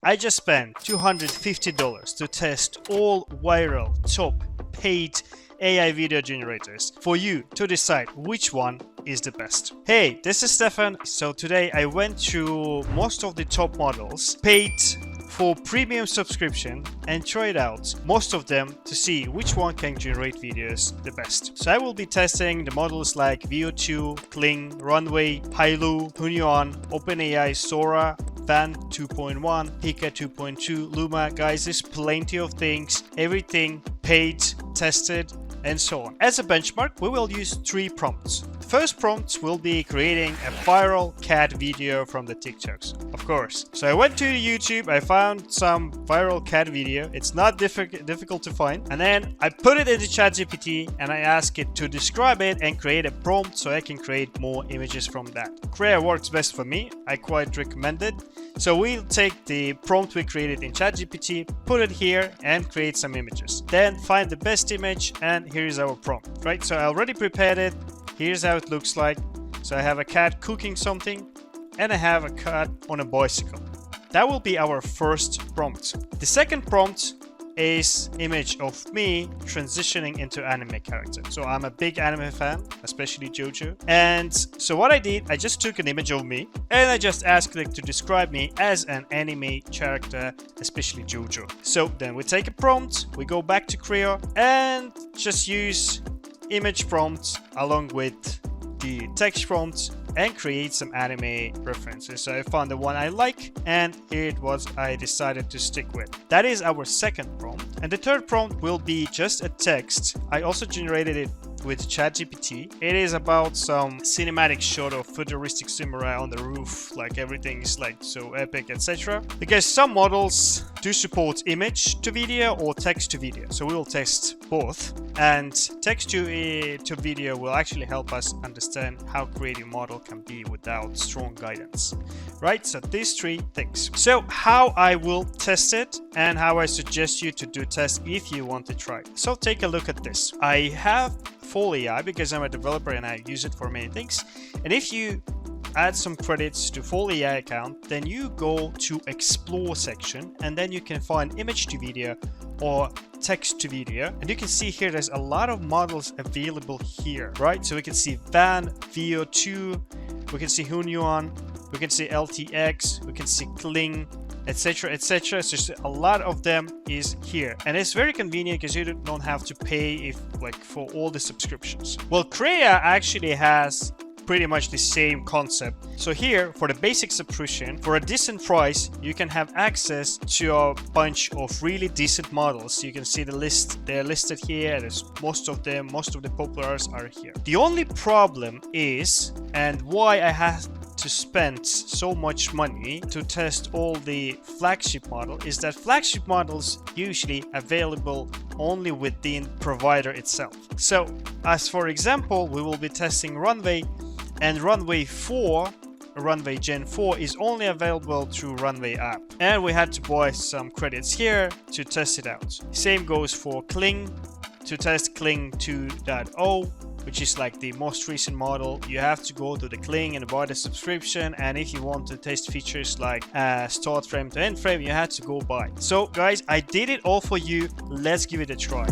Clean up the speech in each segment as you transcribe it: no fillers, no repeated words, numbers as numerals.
I just spent $250 to test all viral top paid AI video generators for you to decide which one is the best. Hey, this is Stefan. So today I went through most of the top models paid for premium subscription and tried out most of them to see which one can generate videos the best. So I will be testing the models like VO2, Kling, Runway, Hailuo, Hunyuan, OpenAI, Sora, Fan 2.1, Pika 2.2, Luma. Guys, there's plenty of things, everything paid, tested, and so on. As a benchmark, we will use 3 prompts. The first prompt will be creating a viral cat video from the TikToks, of course. So I went to YouTube, I found some viral cat video. It's not difficult to find. And then I put it into ChatGPT and I ask it to describe it and create a prompt so I can create more images from that. Krea works best for me. I quite recommend it. So we'll take the prompt we created in ChatGPT, put it here and create some images. Then find the best image and here's our prompt, right? So I already prepared it. Here's how it looks like. So I have a cat cooking something and I have a cat on a bicycle. That will be our first prompt. The second prompt is image of me transitioning into anime character. So I'm a big anime fan, especially JoJo. And so what I did, I just took an image of me and I just asked it to describe me as an anime character, especially JoJo. So then we take a prompt, we go back to Krea and just use image prompt along with the text prompt and create some anime references. So I found the one I like and here it was I decided to stick with. That is our second prompt. And the third prompt will be just a text. I also generated it with ChatGPT. It is about some cinematic shot of futuristic samurai on the roof, like everything is like so epic, etc. Because some models do support image to video or text to video, so we will test both. And text to video will actually help us understand how creative model can be without strong guidance, right? So these 3 things. So how I will test it and how I suggest you to do test if you want to try it. So take a look at this. I have Fal.ai because I'm a developer and I use it for many things. And if you add some credits to Fal.ai account, then you go to explore section and then you can find image to video or text to video. And you can see here there's a lot of models available here, right? So we can see Van, VO2, we can see Hunyuan, we can see LTX, we can see Kling, etc, etc. So just a lot of them is here and it's very convenient because you don't have to pay for all the subscriptions. Well, Krea actually has pretty much the same concept. So here for the basic subscription, for a decent price, you can have access to a bunch of really decent models. You can see the list, they're listed here. There's most of them, most of the populars are here. The only problem is, and why I had to spend so much money to test all the flagship model, is that flagship models usually available only within provider itself. So as for example, we will be testing Runway, and Runway 4, Runway Gen 4 is only available through Runway app. And we had to buy some credits here to test it out. Same goes for Kling. To test Kling 2.0, which is like the most recent model, you have to go to the Kling and buy the subscription. And if you want to test features like start frame to end frame, you had to go buy. So guys, I did it all for you. Let's give it a try.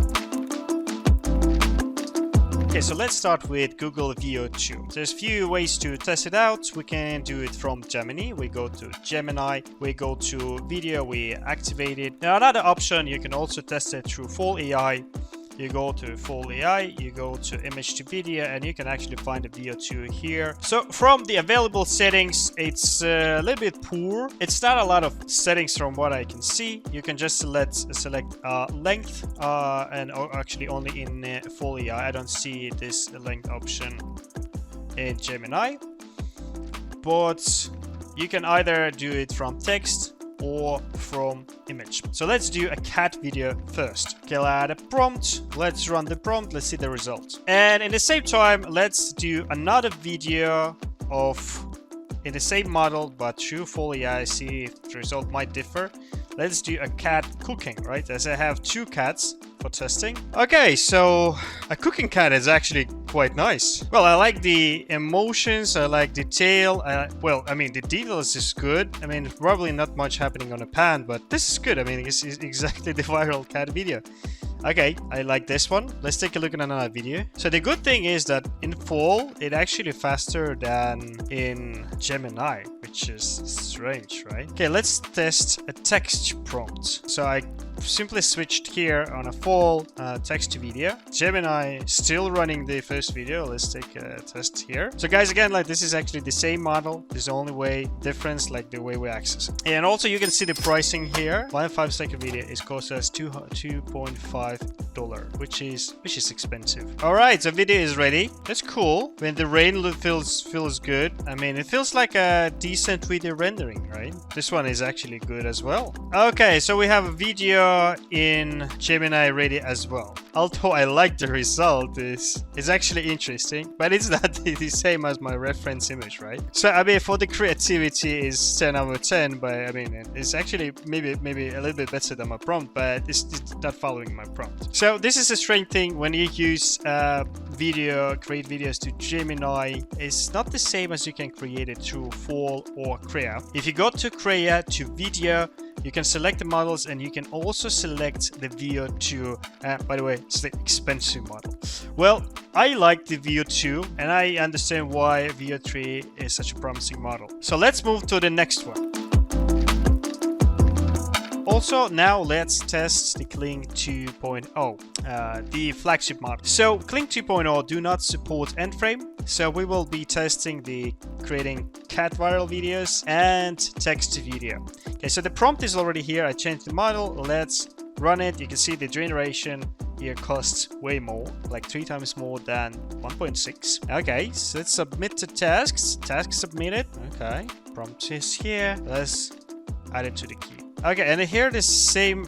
Okay, so let's start with Google VO2. There's few ways to test it out. We can do it from Gemini. We go to Gemini, we go to video, we activate it. Now another option, you can also test it through Fal.ai. You go to Fal.ai, you go to image to video, and you can actually find the VO2 here. So from the available settings, it's a little bit poor. It's not a lot of settings from what I can see. You can just select length, and actually only in Fal.ai. I don't see this length option in Gemini. But you can either do it from text or from image. So let's do a cat video first. Okay, I'll add a prompt. Let's run the prompt. Let's see the result. And in the same time, let's do another video in the same model, but through Fal.ai. See if the result might differ. Let's do a cat cooking, right? As I have 2 cats for testing. Okay, so a cooking cat is actually quite nice. Well, I like the emotions, I like the tail. Well, I mean, the details is good. I mean, probably not much happening on a pan, but this is good. I mean, it's exactly the viral cat video. Okay, I like this one. Let's take a look at another video. So the good thing is that in Fall, it's actually faster than in Gemini, which is strange, right? Okay, let's test a text prompt. So I simply switched here on a Fall text to video. Gemini still running the first video. Let's take a test here. So guys, again, like this is actually the same model. There's the only way difference, like the way we access it. And also you can see the pricing here. 1 5-second video is cost us $2.5, which is expensive. All right, so video is ready. That's cool. When the rain feels good. I mean, it feels like a decent video rendering, right? This one is actually good as well. Okay, so we have a video in Gemini ready as well. Although I like the result, it's actually interesting, but it's not the same as my reference image, right? So I mean, for the creativity is 10 out of 10, but I mean, it's actually maybe a little bit better than my prompt, but it's not following my prompt. So this is a strange thing when you use create videos to Gemini. It's not the same as you can create it through Fall or Krea. If you go to Krea to video, you can select the models and you can also select the Veo 2. By the way, it's the expensive model. Well, I like the Veo 2 and I understand why Veo 3 is such a promising model. So let's move to the next one. Also, now let's test the Kling 2.0, the flagship model. So Kling 2.0 do not support end frame. So we will be testing the creating cat viral videos and text to video. Okay, so the prompt is already here. I changed the model. Let's run it. You can see the generation here costs way more, like 3 times more than 1.6. Okay, so let's submit the tasks. Task submitted. Okay, prompt is here. Let's add it to the queue. Okay, and here the same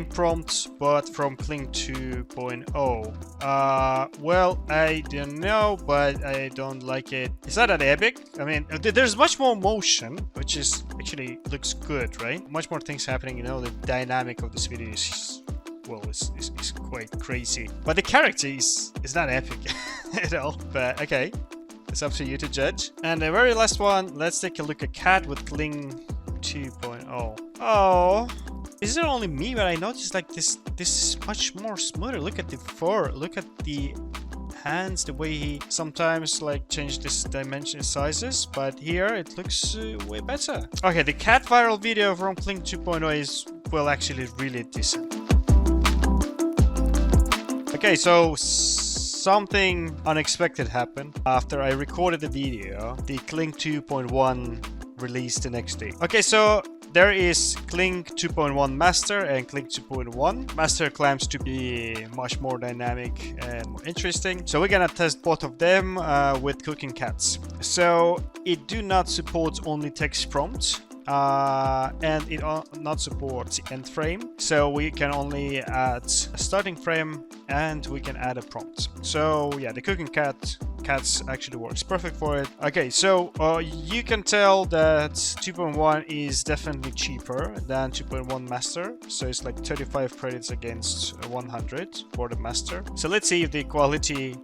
prompt, but from Kling 2.0. Well, I don't know, but I don't like it. It's not that epic. I mean, there's much more motion, which is actually looks good, right? Much more things happening. You know, the dynamic of this video is, well, it's quite crazy. But the character is not epic at all. But okay, it's up to you to judge. And the very last one, let's take a look at cat with Kling 2.0. Oh, is it only me? But I noticed like this is much more smoother. Look at the fur. Look at the hands. The way he sometimes like change this dimension sizes. But here it looks way better. Okay, the cat viral video from Kling 2.0 is, well, actually really decent. Okay, so something unexpected happened after I recorded the video. The Kling 2.1 released the next day. Okay, so there is Kling 2.1 Master and Kling 2.1. Master claims to be much more dynamic and more interesting. So we're gonna test both of them with cooking cats. So it do not support only text prompts. And it not supports end frame, so we can only add a starting frame and we can add a prompt. So yeah, the cooking cats actually works perfect for it. Okay, so you can tell that 2.1 is definitely cheaper than 2.1 Master, so it's like 35 credits against 100 for the Master. So let's see if the quality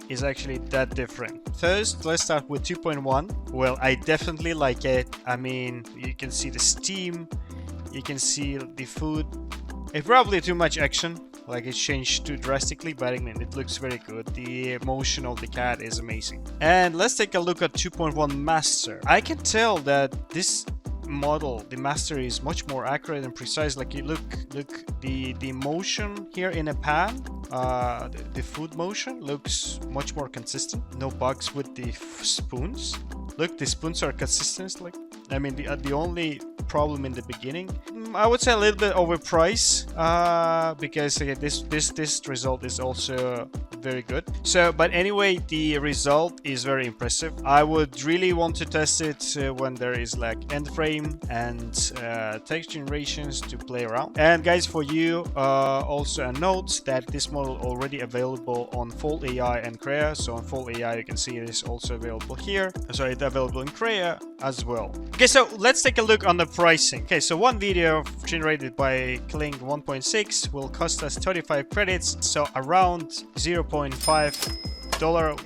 is actually that different. First, let's start with 2.1. Well, I definitely like it. I mean, you can see the steam, you can see the food. It's probably too much action, like it changed too drastically, but I mean, it looks very good. The motion of the cat is amazing. And let's take a look at 2.1 Master. I can tell that this model, the Master, is much more accurate and precise. Like you look the motion here in a pan, the food motion looks much more consistent. No bugs with the spoons. Look, the spoons are consistent. Like, I mean, the only problem in the beginning, I would say a little bit overpriced, because again, this result is also very good. So, but anyway, the result is very impressive. I would really want to test it when there is like end frame and text generations to play around. And guys, for you, also a note that this model already available on Fal.ai and Krea. So on Fal.ai, you can see it is also available here. Sorry, it's available in Krea as well. Okay, so let's take a look on the pricing. Okay, so one video generated by Kling 1.6 will cost us 35 credits, so around 0.5 $1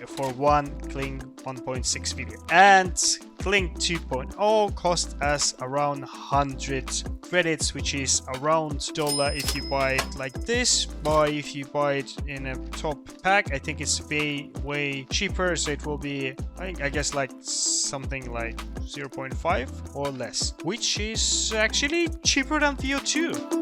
for one Kling 1.6 video. And Kling 2.0 cost us around 100 credits, which is around $1 if you buy it like this. But if you buy it in a top pack, I think it's way cheaper. So it will be, I guess, like something like 0.5 or less, which is actually cheaper than VO2.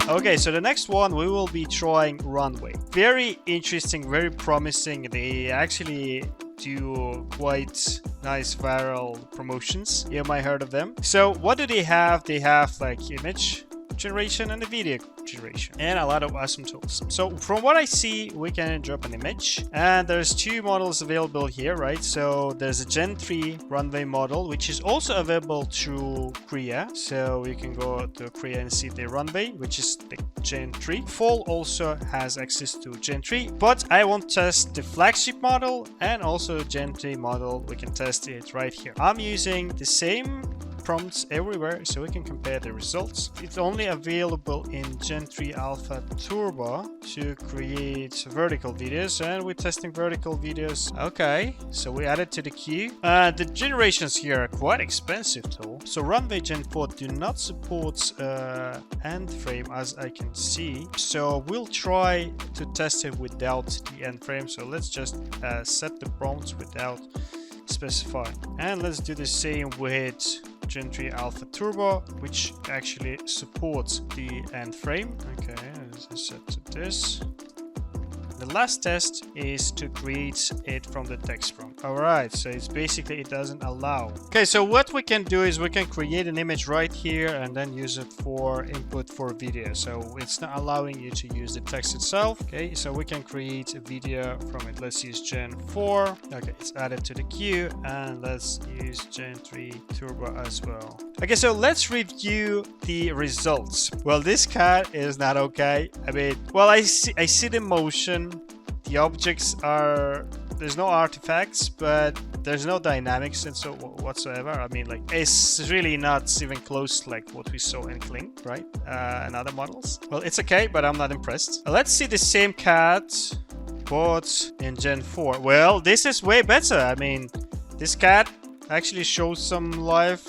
Okay, so the next one we will be trying Runway. Very interesting, very promising. They actually do quite nice viral promotions. You might heard of them. So what do they have? They have like image generation and a video generation and a lot of awesome tools. So from what I see, we can drop an image and there's two models available here, right? So there's a Gen 3 Runway model, which is also available through Krea. So you can go to Krea and see the Runway, which is the Gen 3. Fal also has access to Gen 3, but I want to test the flagship model and also Gen 3 model. We can test it right here. I'm using the same prompts everywhere, so we can compare the results. It's only available in Gen 3 Alpha Turbo to create vertical videos, and we're testing vertical videos. Okay, so we added to the queue. The generations here are quite expensive though. So Runway Gen 4 do not support end frame, as I can see. So we'll try to test it without the end frame. So let's just set the prompts without specifying, and let's do the same with Gen 3 Alpha Turbo, which actually supports the end frame. Okay, let's set to this. The last test is to create it from the text prompt. All right, so it's basically, it doesn't allow. Okay, so what we can do is we can create an image right here and then use it for input for video. So it's not allowing you to use the text itself. Okay, so we can create a video from it. Let's use Gen 4. Okay, it's added to the queue, and let's use Gen 3 Turbo as well. Okay, so let's review the results. Well, this cat is not okay. I mean, well, I see the motion. The objects are, there's no artifacts, but there's no dynamics and so whatsoever. I mean, like, it's really not even close like what we saw in Kling, right? And other models. Well, it's okay, but I'm not impressed. Let's see the same cat, but in Gen 4. Well, this is way better. I mean, this cat actually shows some live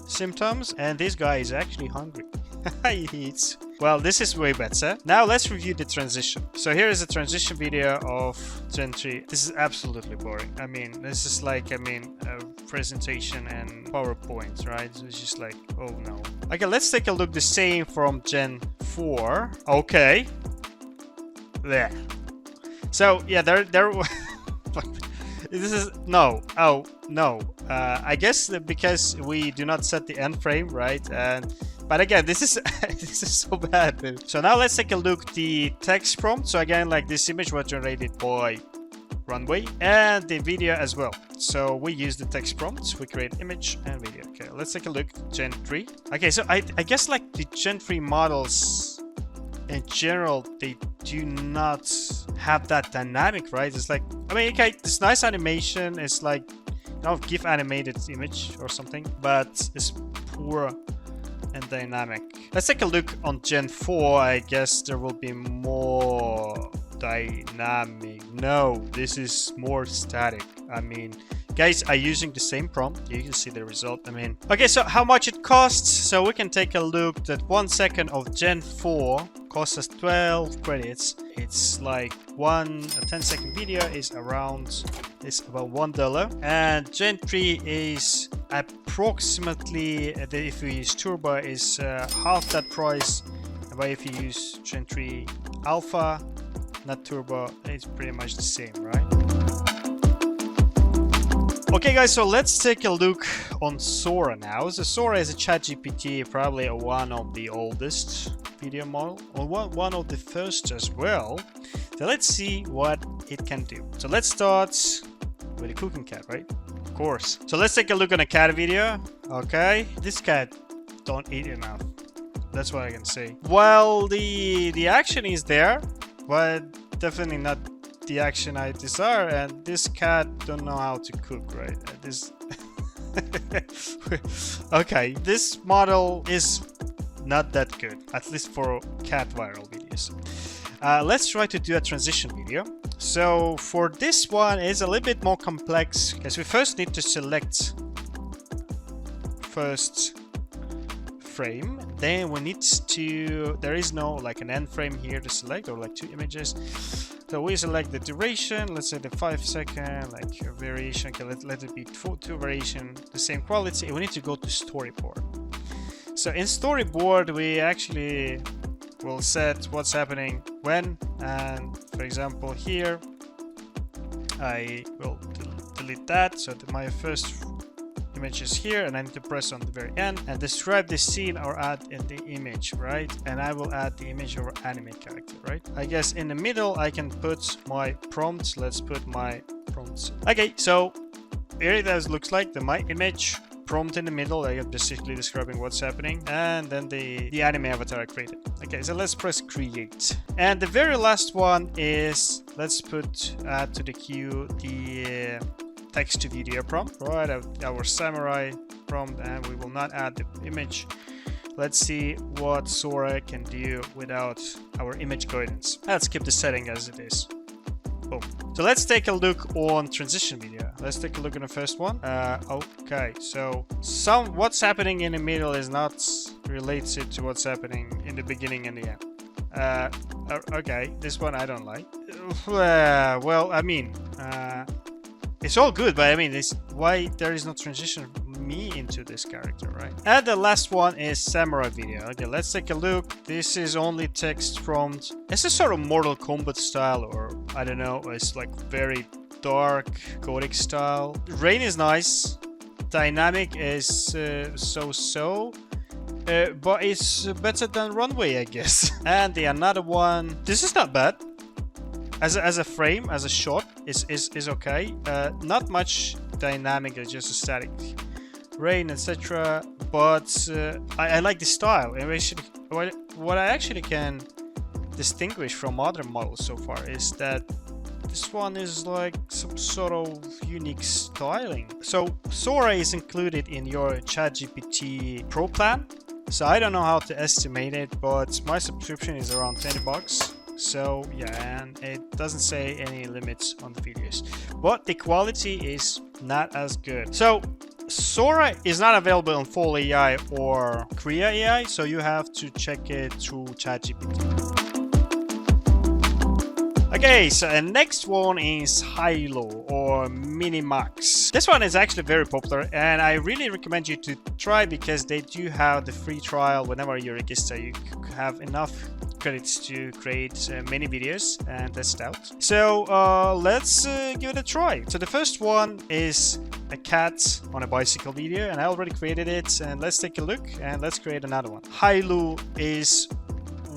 symptoms, and this guy is actually hungry. He eats. Well, this is way better. Now let's review the transition. So here is a transition video of Gen 3. This is absolutely boring. I mean, this is like, a presentation and PowerPoint, right? So it's just like, oh no. Okay, let's take a look the same from Gen 4. Okay. There. So yeah, there this is no. Oh no. I guess because we do not set the end frame, right? But again, this is this is so bad, dude. So now let's take a look at the text prompt. So again, like, this image was generated by Runway and the video as well. So we use the text prompts, we create image and video. Okay, let's take a look. Gen 3. Okay, so I guess like the Gen 3 models in general, they do not have that dynamic, right? It's like, I mean, okay, this nice animation is like, you know, GIF animated image or something, but it's poor and dynamic. Let's take a look on Gen 4. I guess there will be more dynamic. No, this is more static. I mean, guys are using the same prompt. You can see the result. I mean, okay, so how much it costs? So we can take a look that 1 second of Gen 4 costs us 12 credits. It's like a 10-second video is about $1, and Gen 3 is approximately, if we use Turbo, is half that price. But if you use Gen 3 Alpha, not Turbo, it's pretty much the same, right? Okay guys, so let's take a look on Sora now. So Sora is a ChatGPT, probably one of the oldest video model, or one of the first as well. So let's see what it can do. So let's start with a cooking cat, right? Of course. So let's take a look on a cat video. Okay, this cat don't eat enough. That's what I can say. Well, the action is there, but definitely not the action I desire, and this cat don't know how to cook, right? This okay, this model is not that good, at least for cat viral videos. Let's try to do a transition video. So for this one, it's a little bit more complex because we first need to select first frame. Then we need to, there is no like an end frame here to select, or like 2 images. So we select the duration, let's say the 5-second, like variation. Okay, let it be 2 variation, the same quality. We need to go to storyboard. So in storyboard, we actually will set what's happening when, and for example here, I will delete that. So my first image is here, and I need to press on the very end and describe the scene or add in the image, right? And I will add the image or anime character, right? I guess in the middle I can put my prompts. Let's put my prompts. Okay, so here it looks like my image prompt in the middle. I am basically describing what's happening, and then the anime avatar I created. Okay, so let's press create. And the very last one is, let's add to the queue the text to video prompt, right? Our samurai prompt, and we will not add the image. Let's see what Sora can do without our image guidance. Let's keep the setting as it is. Boom. So let's take a look on transition video. Let's take a look at the first one. Okay, so what's happening in the middle is not related to what's happening in the beginning and the end. Okay, this one I don't like. Well, I mean, it's all good, but I mean, why there is no transition me into this character, right? And the last one is samurai video. Okay, let's take a look. This is only text prompt. This is sort of Mortal Kombat style, or I don't know, it's like very dark gothic style. Rain is nice. Dynamic is so-so. But it's better than Runway, I guess. And the another one, this is not bad. As a frame, as a shot, is okay. Not much dynamic, it's just a static. Rain, etc. But I like the style. What I actually can distinguish from other models so far is that this one is like some sort of unique styling. So Sora is included in your ChatGPT Pro plan. So I don't know how to estimate it, but my subscription is around $20. So yeah, and it doesn't say any limits on the videos, but the quality is not as good. So Sora is not available on Fal.ai or Krea AI, so you have to check it through ChatGPT. Okay, so the next one is Hailuo or MiniMax. This one is actually very popular, and I really recommend you to try because they do have the free trial. Whenever you register, you have enough credits to create many videos and test out. So let's give it a try. So the first one is a cat on a bicycle video, and I already created it, and let's take a look and let's create another one. Hailuo is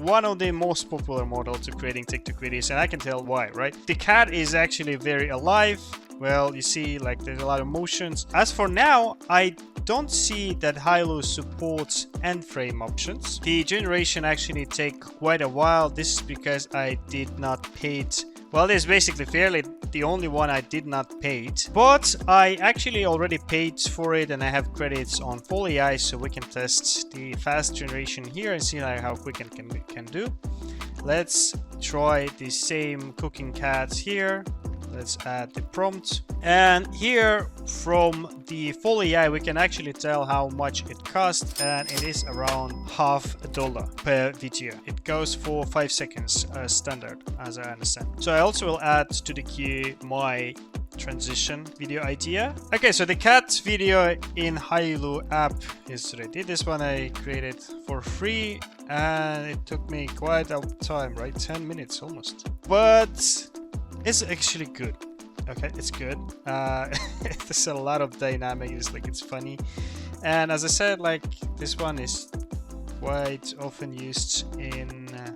one of the most popular models to creating TikTok videos, and I can tell why, right? The cat is actually very alive. Well, you see, like, there's a lot of motions. As for now, I don't see that Hailuo supports end frame options. The generation actually take quite a while. This is because I did not pay it. Well, this is basically fairly the only one I did not pay it, but I actually already paid for it, and I have credits on Fal.ai, so we can test the fast generation here and see how quick it can do. Let's try the same cooking cat here. Let's add the prompt, and here from the Fal.ai we can actually tell how much it costs, and it is around $50 per video. It goes for 5 seconds standard, as I understand. So I also will add to the queue my transition video idea. Okay, so the cat video in Hailuo app is ready. This one I created for free, and it took me quite a time, right? 10 minutes almost, but it's actually good. Okay, it's good. There's a lot of dynamic. It's funny, and as I said, like, this one is quite often used in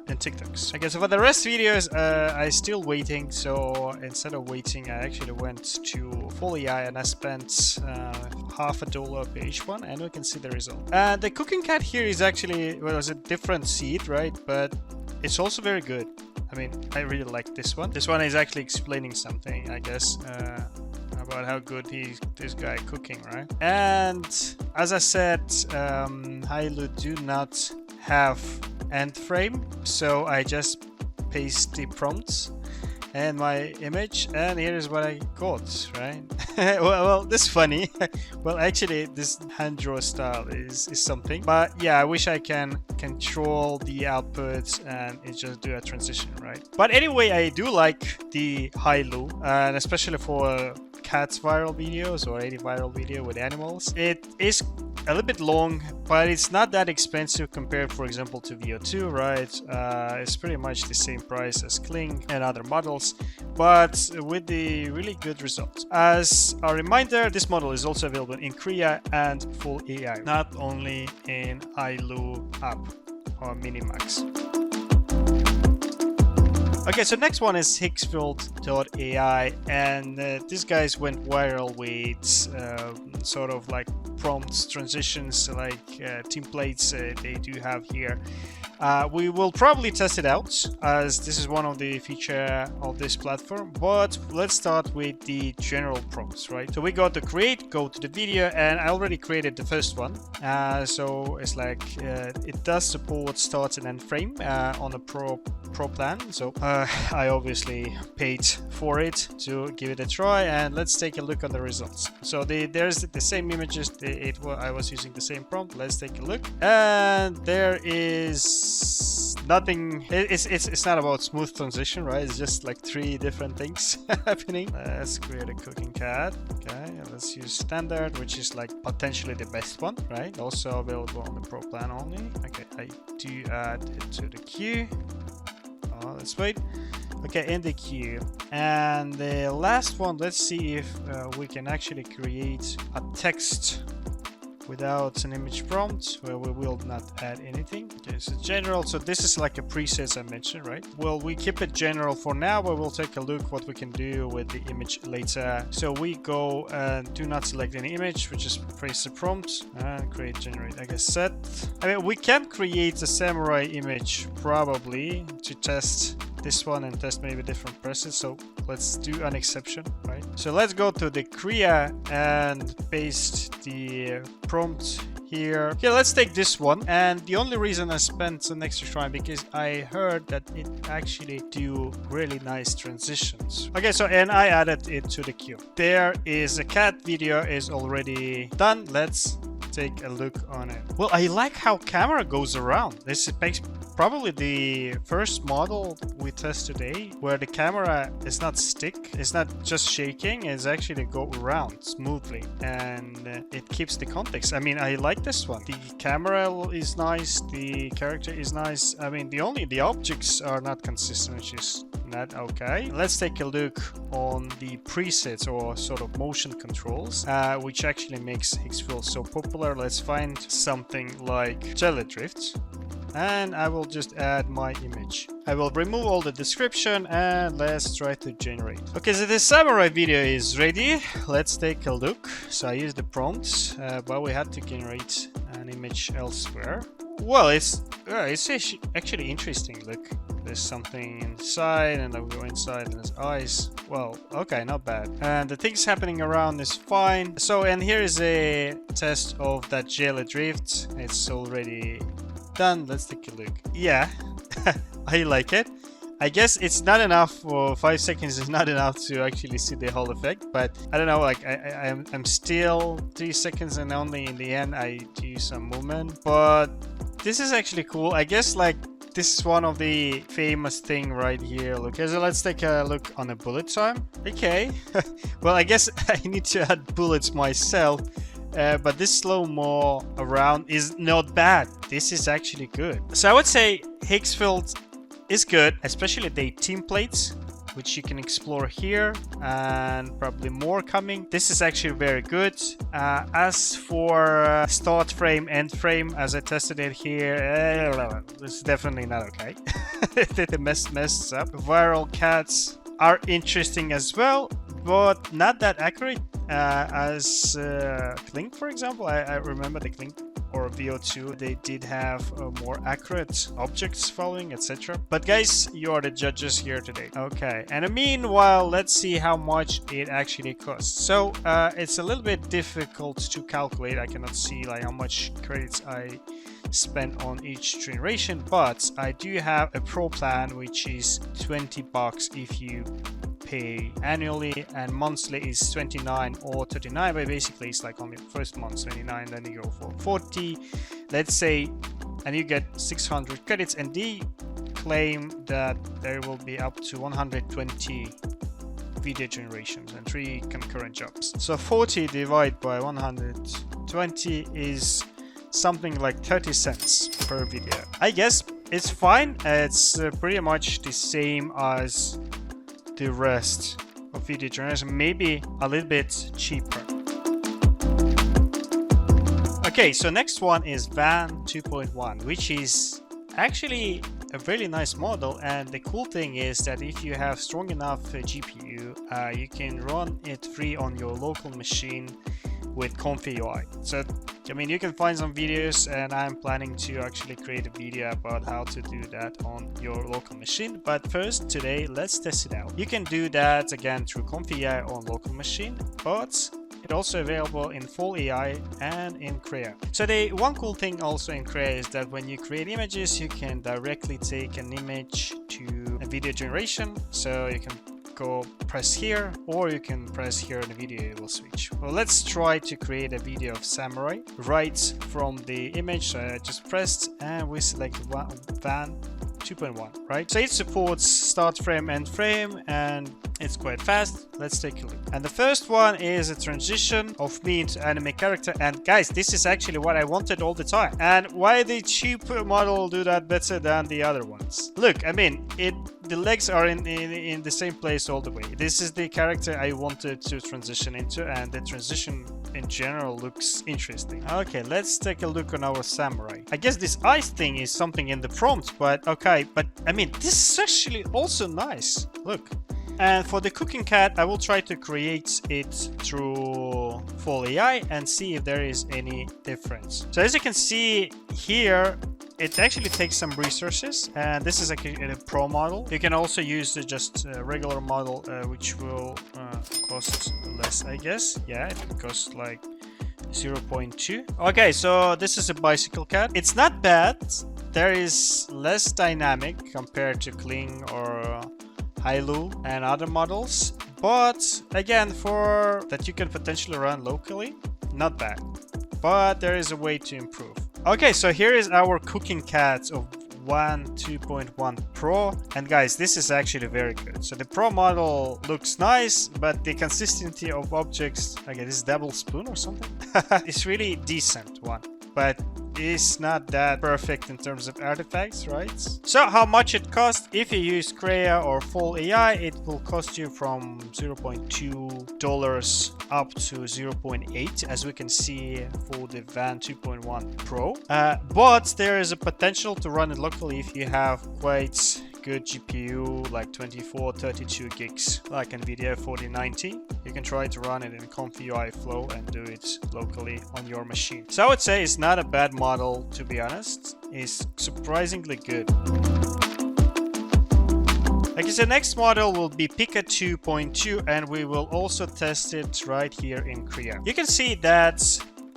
TikToks. Okay, so for the rest videos, I still waiting. So instead of waiting, I actually went to Fal.ai and I spent $50 per each one, and we can see the result. And the cooking cat here is actually, well, it's a different seed, right? But it's also very good. I mean, I really like this one. This one is actually explaining something, I guess, about how good this guy cooking, right? And as I said, Hailuo do not have end frame, so I just paste the prompts and my image, and here's what I got, right? well, this is funny. Well, actually, this hand draw style is something, but yeah, I wish I can control the output and it just do a transition, right? But anyway, I do like the Hailuo, and especially for cats viral videos or any viral video with animals. It is a little bit long, but it's not that expensive compared, for example, to VO2, right? It's pretty much the same price as Kling and other models, but with the really good results. As a reminder, this model is also available in Krea and Fal.ai, not only in Hailuo app or MiniMax. Okay, so next one is higgsfield.ai, and these guys went viral with sort of like prompts, transitions, like templates they do have here. We will probably test it out, as this is one of the feature of this platform, but let's start with the general prompts, right? So we go to create, go to the video, and I already created the first one. So it's like it does support start and end frame on a pro plan. So I obviously paid for it to give it a try, and let's take a look on the results. So there's the same images. I was using the same prompt. Let's take a look, and there is nothing. It's not about smooth transition, right? It's just like 3 different things happening. Let's create a cooking cat. Okay, let's use standard, which is like potentially the best one, right? Also available on the pro plan only. Okay, I do add it to the queue. Let's wait. Okay, in the queue. And the last one, let's see if we can actually create a text without an image prompt, where we will not add anything. Okay, so general. So this is like a preset I mentioned, right? Well, we keep it general for now, but we'll take a look what we can do with the image later. So we go and do not select any image, we just press the prompt and create generate, I guess set. I mean, we can create a samurai image probably to test this one and test maybe different presets. So let's do an exception, right? So let's go to the Krea and paste the prompt here. Okay, let's take this one. And the only reason I spent some extra time because I heard that it actually do really nice transitions. Okay, so and I added it to the queue. There is a cat video is already done. Let's take a look on it. Well, I like how camera goes around. This is probably the first model we test today where the camera is not stick, it's not just shaking, it's actually go around smoothly, and it keeps the context. I mean, I like this one. The camera is nice, the character is nice. I mean, the objects are not consistent, which is not okay. Let's take a look on the presets or sort of motion controls, which actually makes Higgsfield so popular. Let's find something like jelly drift, and I will just add my image. I will remove all the description and let's try to generate. Okay, so the samurai video is ready. Let's take a look. So I used the prompts, but we had to generate an image elsewhere. Well, it's actually interesting. Look, there's something inside, and then we go inside and there's eyes. Well, okay, not bad. And the things happening around is fine. So, and here is a test of that jelly drift. It's already done. Let's take a look. Yeah, I like it. I guess it's not enough for 5 seconds is not enough to actually see the whole effect, but I don't know, like I'm still 3 seconds and only in the end I do some movement. But this is actually cool. I guess like this is one of the famous thing right here. Look, so let's take a look on the bullet time. Okay. Well, I guess I need to add bullets myself. But this slow-mo around is not bad. This is actually good. So I would say Higgsfield is good, especially the templates, which you can explore here, and probably more coming. This is actually very good. As for start frame, end frame, as I tested it here, this is definitely not okay. It messes up. Viral cats are interesting as well, but not that accurate as Kling, for example. I remember the Kling or VO2, they did have more accurate objects following, etc. But guys, you are the judges here today. Okay, and meanwhile, let's see how much it actually costs. So it's a little bit difficult to calculate. I cannot see like how much credits I spend on each generation, but I do have a pro plan which is $20 if you pay annually, and monthly is 29 or 39, but basically it's like only first month 29, then you go for 40, let's say, and you get 600 credits, and they claim that there will be up to 120 video generations and 3 concurrent jobs. So 40 divided by 120 is something like 30 cents per video. I guess it's fine. It's pretty much the same as the rest of video generation, maybe a little bit cheaper. Okay, so next one is Van 2.1, which is actually a really nice model, and the cool thing is that if you have strong enough GPU, you can run it free on your local machine with Fal.ai. So I mean, you can find some videos, and I'm planning to actually create a video about how to do that on your local machine. But first, today, let's test it out. You can do that again through Fal.ai on local machine, but it's also available in Fal.ai and in Krea. So the one cool thing also in Krea is that when you create images, you can directly take an image to a video generation. So you can go press here, or you can press here and the video will switch. Well, let's try to create a video of samurai right from the image. So I just pressed and we select Van 2.1, right? So it supports start frame, end frame, and it's quite fast. Let's take a look. And the first one is a transition of me into anime character. And guys, this is actually what I wanted all the time. And why the cheaper model do that better than the other ones? Look, I mean, the legs are in the same place all the way. This is the character I wanted to transition into, and the transition in general looks interesting. Okay, let's take a look on our samurai. I guess this eyes thing is something in the prompt, but okay. But I mean, this is actually also nice. Look. And for the cooking cat, I will try to create it through Fal.ai and see if there is any difference. So as you can see here, it actually takes some resources, and this is a pro model. You can also use just a regular model, which will cost less, I guess. Yeah, it costs like 0.2. Okay, so this is a bicycle cat. It's not bad. There is less dynamic compared to Kling or Hailuo and other models, but again, for that you can potentially run locally, not bad, but there is a way to improve. Okay, so here is our cooking cat of Van 2.1 Pro, and guys, this is actually very good. So the Pro model looks nice, but the consistency of objects, okay, this is double spoon or something. It's really decent one, but is not that perfect in terms of artifacts, right? So how much it costs? If you use Krea or Fal.ai, it will cost you from $0.2 up to 0.8, as we can see for the Van 2.1 Pro. But there is a potential to run it locally if you have quite good GPU, like 24-32 gigs, like NVIDIA 4090. You can try to run it in Fal.ai flow and do it locally on your machine. So I would say it's not a bad model, to be honest. It's surprisingly good. Okay, so next model will be Pika 2.2, and we will also test it right here in Krea. You can see that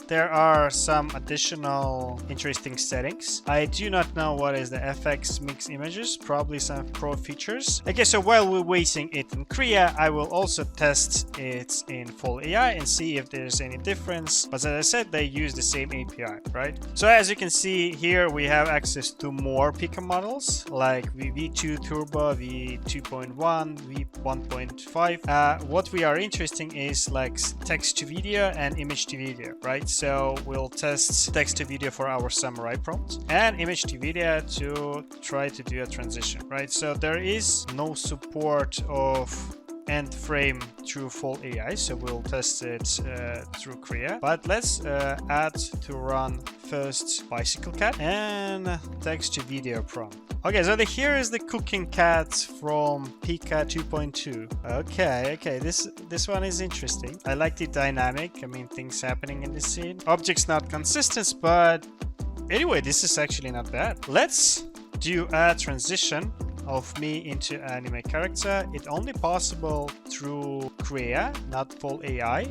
there are some additional interesting settings. I do not know what is the FX mix images, probably some pro features. Okay, so while we're waiting it in Krea, I will also test it in Fal.ai and see if there's any difference. But as I said, they use the same API, right? So as you can see here, we have access to more Pika models like V2 Turbo, V2.1, V1.5. What we are interested in is like text to video and image to video, right? So we'll test text to video for our samurai prompt and image to video to try to do a transition, right? So there is no support of end frame through Fal.ai, so we'll test it through Krea. But let's add to run first bicycle cat and text to video prompt. Okay, so here is the cooking cat from Pika 2.2. Okay, this one is interesting. I like the dynamic. I mean, things happening in the scene. Objects not consistent, but anyway, this is actually not bad. Let's do a transition of me into anime character. It's only possible through Krea, not Fal.ai.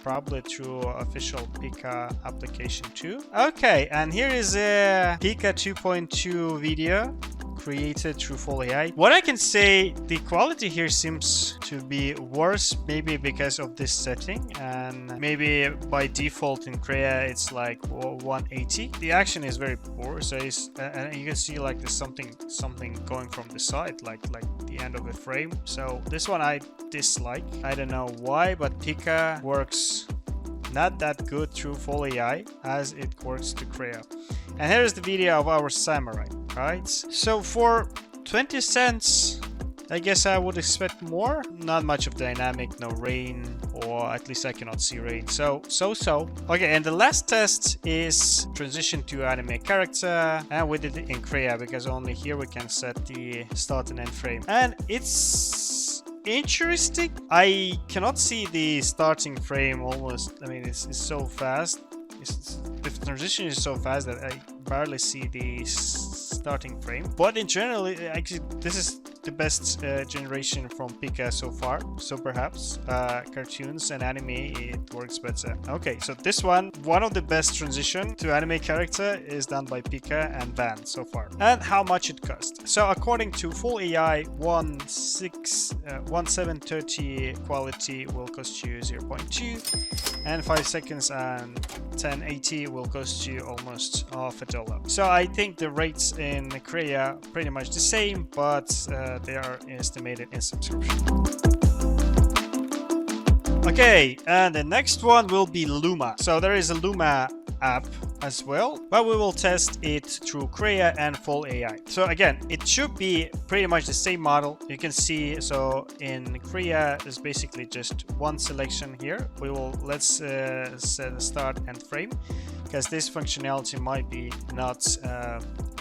probably through official Pika application too. Okay, and here is a Pika 2.2 video created through Fal.ai. What I can say, the quality here seems to be worse, maybe because of this setting, and maybe by default in Krea it's like 180. The action is very poor, so it's, and you can see like there's something going from the side, like the end of a frame. So this one I dislike. I don't know why, but Pika works not that good through Fal.ai as it works to Krea. And here's the video of our samurai, right? So for 20 cents, I guess I would expect more. Not much of dynamic, no rain, or at least I cannot see rain. So. Okay, and the last test is transition to anime character, and we did it in Krea because only here we can set the start and end frame. And it's interesting. I cannot see the starting frame almost. I mean, it's so fast. The transition is so fast that I barely see the starting frame. But in general, actually, this is the best generation from Pika so far. So perhaps cartoons and anime, it works better. Okay, so this one of the best transition to anime character is done by Pika and Van so far. And how much it costs? So according to Fal.ai, 1730 quality will cost you 0.2, and 5 seconds and 1080 will cost you almost $50. So I think the rates in Krea pretty much the same, but they are estimated in subscription. Okay, and the next one will be Luma. So there is a Luma app as well, but we will test it through Krea and Fal.ai. So again, it should be pretty much the same model. You can see, so in Krea is basically just one selection here. Let's set a start and frame, because this functionality might be not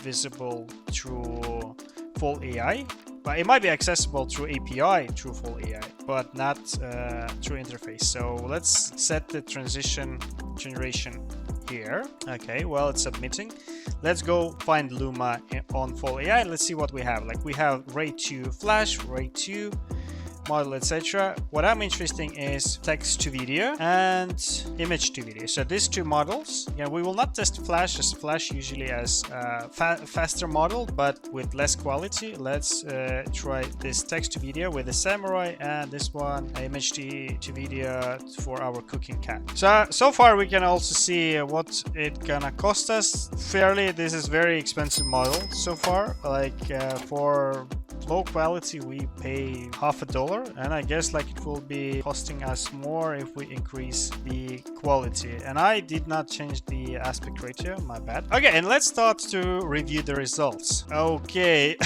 visible through Fal.ai, but it might be accessible through API through Fal.ai, but not through interface. So let's set the transition generation here. Okay, well, it's submitting. Let's go find Luma on Fal.ai. Let's see what we have. Like we have Ray 2 Flash, Ray 2 model, etc. What I'm interested in is text to video and image to video. So these two models, yeah, we will not test Flash, as Flash usually has faster model but with less quality. Let's try this text to video with the samurai, and this one image to video for our cooking cat. So far we can also see what it gonna cost us. Fairly, this is very expensive model so far. Like for low quality we pay $50, and I guess like it will be costing us more if we increase the quality. And I did not change the aspect ratio, my bad. Okay, and let's start to review the results. Okay.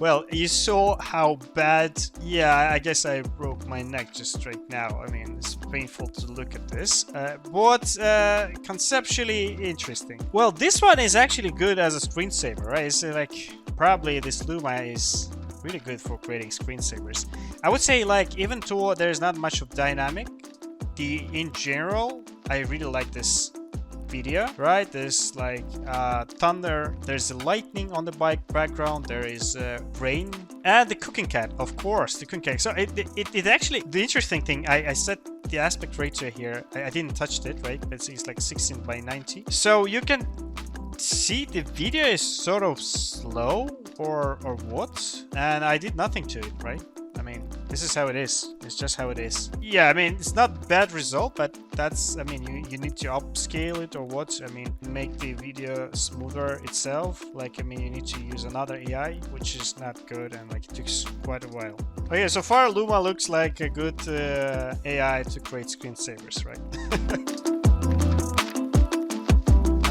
Well, you saw how bad. Yeah, I guess I broke my neck just right now. I mean, it's painful to look at this, but conceptually interesting. Well, this one is actually good as a screensaver, right? It's like probably this Luma is really good for creating screensavers. I would say, like, even though there's not much of dynamic, in general, I really like this video, right? There's like thunder, there's lightning on the background, there is rain, and the cooking cat, of course, the cooking cat. So it actually, the interesting thing, I set the aspect ratio here. I didn't touch it, right? But it's like 16:90. So you can see the video is sort of slow or what, and I did nothing to it, right? I mean, this is how it is. It's just how it is. Yeah, I mean, it's not bad result, but that's, I mean, you need to upscale it or what? I mean, make the video smoother itself. Like, I mean, you need to use another AI, which is not good, and like it takes quite a while. Okay, so far Luma looks like a good AI to create screensavers, right?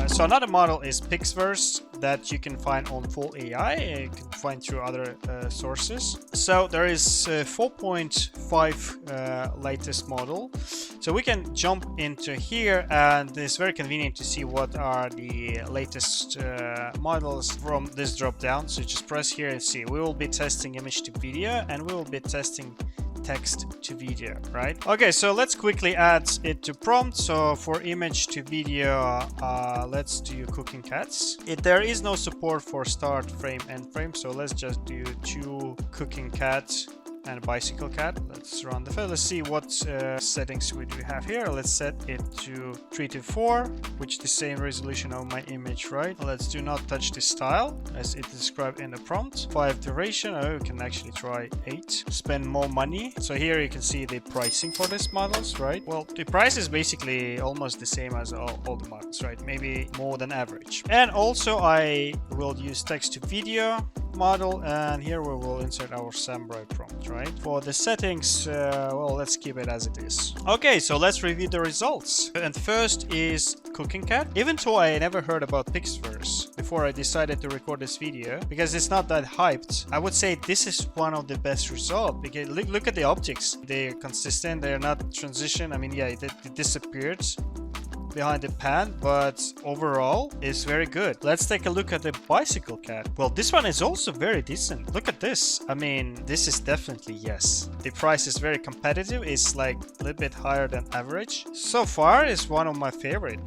So another model is Pixverse that you can find on Fal.ai. You can find through other sources. So there is 4.5 latest model. So we can jump into here, and it's very convenient to see what are the latest models from this drop down. So just press here and see. We will be testing image to video, and we will be testing text to video, right? Okay, so let's quickly add it to prompt. So for image to video, let's do cooking cats. There is no support for start frame, end frame, so let's just do 2 cooking cats and bicycle cat. Let's run the file. Let's see what settings we do have here. Let's set it to 324, which is the same resolution of my image, right? Let's do not touch the style as it is described in the prompt. 5 duration. Oh, we can actually try 8. Spend more money. So here you can see the pricing for these models, right? Well, the price is basically almost the same as all the models, right? Maybe more than average. And also I will use text to video model, and here we will insert our samurai prompt, right? For the settings, well, let's keep it as it is. Okay, so let's review the results. And first is cooking cat. Even though I never heard about Pixverse before I decided to record this video, because it's not that hyped, I would say this is one of the best results. Because look at the objects. They're consistent, they're not transition. I mean, yeah, it disappeared behind the pan, but overall it's very good. Let's take a look at the bicycle cat. Well, this one is also very decent. Look at this. I mean, this is definitely yes. The price is very competitive. It's like a little bit higher than average. So far it's one of my favorite,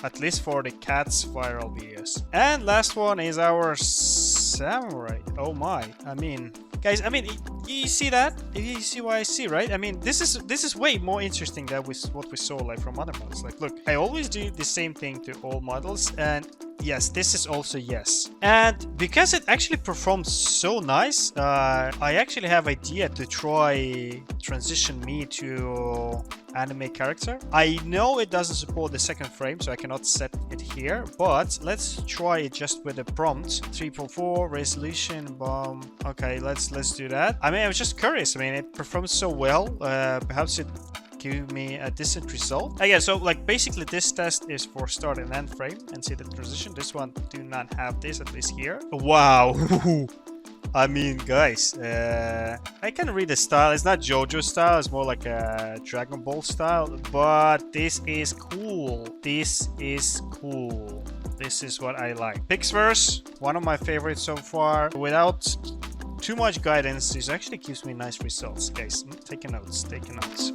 at least for the cat's viral videos. And last one is our samurai. Oh my, I mean, guys, I mean, you see that? You see what I see, right? I mean, this is way more interesting than what we saw like from other models. Like, look, I always do the same thing to all models, and yes, this is also yes. And because it actually performs so nice, I actually have idea to try transition me to anime character. I know it doesn't support the second frame, so I cannot set it here, but let's try it just with a prompt. 344 resolution, boom. Okay, let's do that. I mean, I was just curious. I mean, it performs so well. Perhaps it give me a decent result. Yeah, so like basically this test is for start and end frame and see the transition. This one do not have this, at least here. Wow. I mean, guys, I can read the style. It's not JoJo style. It's more like a Dragon Ball style, but this is cool. This is cool. This is what I like. Pixverse, one of my favorites so far. Without too much guidance, this actually gives me nice results, guys. Taking notes, taking notes.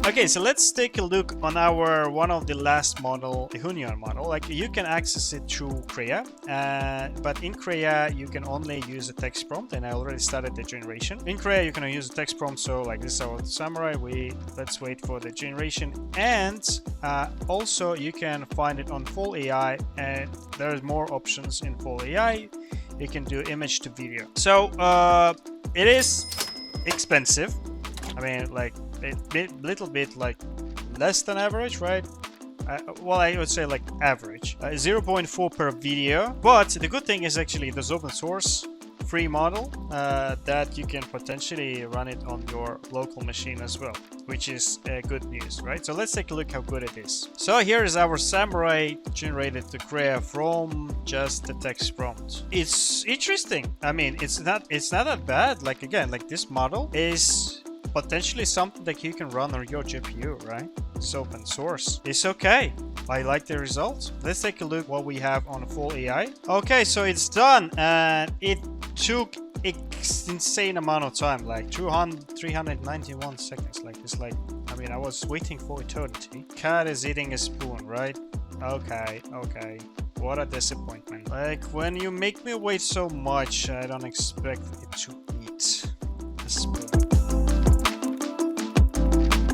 Okay, so let's take a look on our one of the last model, the Hunyuan model. Like, you can access it through Krea, but in Krea you can only use a text prompt, and I already started the generation. In Krea you can use a text prompt, so like this is our samurai. Let's wait for the generation, and also you can find it on Fal.ai, and there's more options in Fal.ai. You can do image to video. So it is expensive. I mean, like little bit like less than average, right? Well, I would say like average. 0.4 per video. But the good thing is actually there's open source free model that you can potentially run it on your local machine as well, which is good news, right? So let's take a look how good it is. So here is our samurai generated to Krea from just the text prompt. It's interesting. I mean, it's not that bad. Like, again, like this model is potentially something that you can run on your GPU, right? It's open source. It's okay. I like the results. Let's take a look what we have on Fal.ai. Okay, so it's done, and it took insane amount of time, like 391 seconds. Like, it's like, I mean, I was waiting for eternity. Cat is eating a spoon, right? Okay. What a disappointment. Like, when you make me wait so much, I don't expect it to eat a spoon.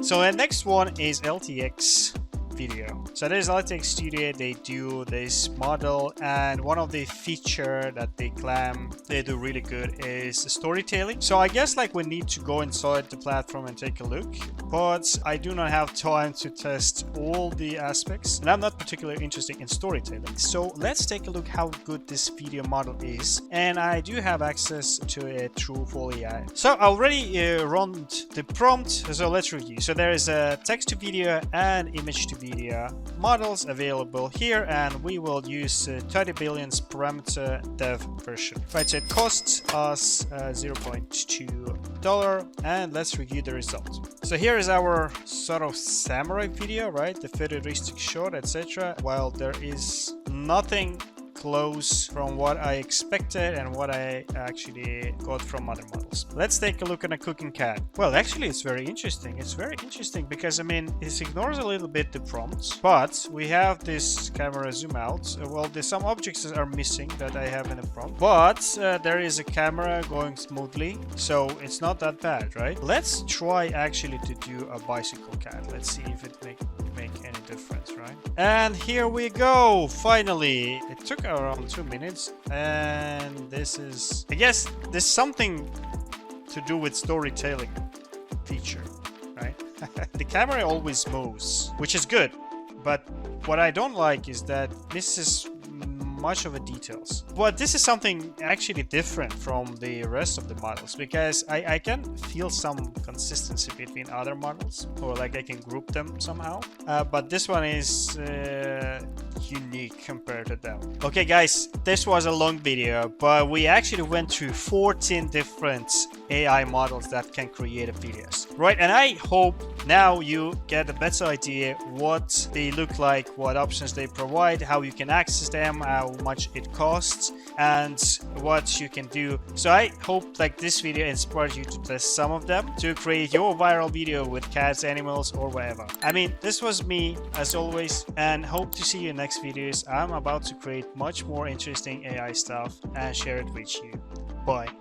So the next one is LTX Studio. So there's LTX Studio. They do this model, and one of the feature that they claim they do really good is storytelling. So I guess like we need to go inside the platform and take a look, but I do not have time to test all the aspects, and I'm not particularly interested in storytelling. So let's take a look how good this video model is, and I do have access to it through Fal.ai. So I already run the prompt, so let's review. So there is a text to video and image to video models available here, and we will use 30 billions parameter dev version. Right, so it costs us $0.2, and let's review the result. So here is our sort of samurai video, right? The futuristic shot, etc. While there is nothing close from what I expected and what I actually got from other models. Let's take a look at a cooking cat. Well, actually, it's very interesting. It's very interesting because, I mean, it ignores a little bit the prompts, but we have this camera zoom out. Well, there's some objects that are missing that I have in a prompt, but there is a camera going smoothly, so it's not that bad, right? Let's try actually to do a bicycle cat. Let's see if it make any difference, right? And here we go, finally. It took around 2 minutes, and this is, I guess there's something to do with storytelling feature, right? The camera always moves, which is good, but what I don't like is that misses much of the details. But this is something actually different from the rest of the models, because I can feel some consistency between other models, or like I can group them somehow. But this one is unique compared to them. Okay guys, this was a long video, but we actually went through 14 different AI models that can create videos, right? And I hope now you get a better idea what they look like, what options they provide, how you can access them, how much it costs, and what you can do. So I hope like this video inspires you to test some of them to create your viral video with cats, animals, or whatever. I mean, this was me as always, and hope to see you in next videos. I'm about to create much more interesting AI stuff and share it with you. Bye.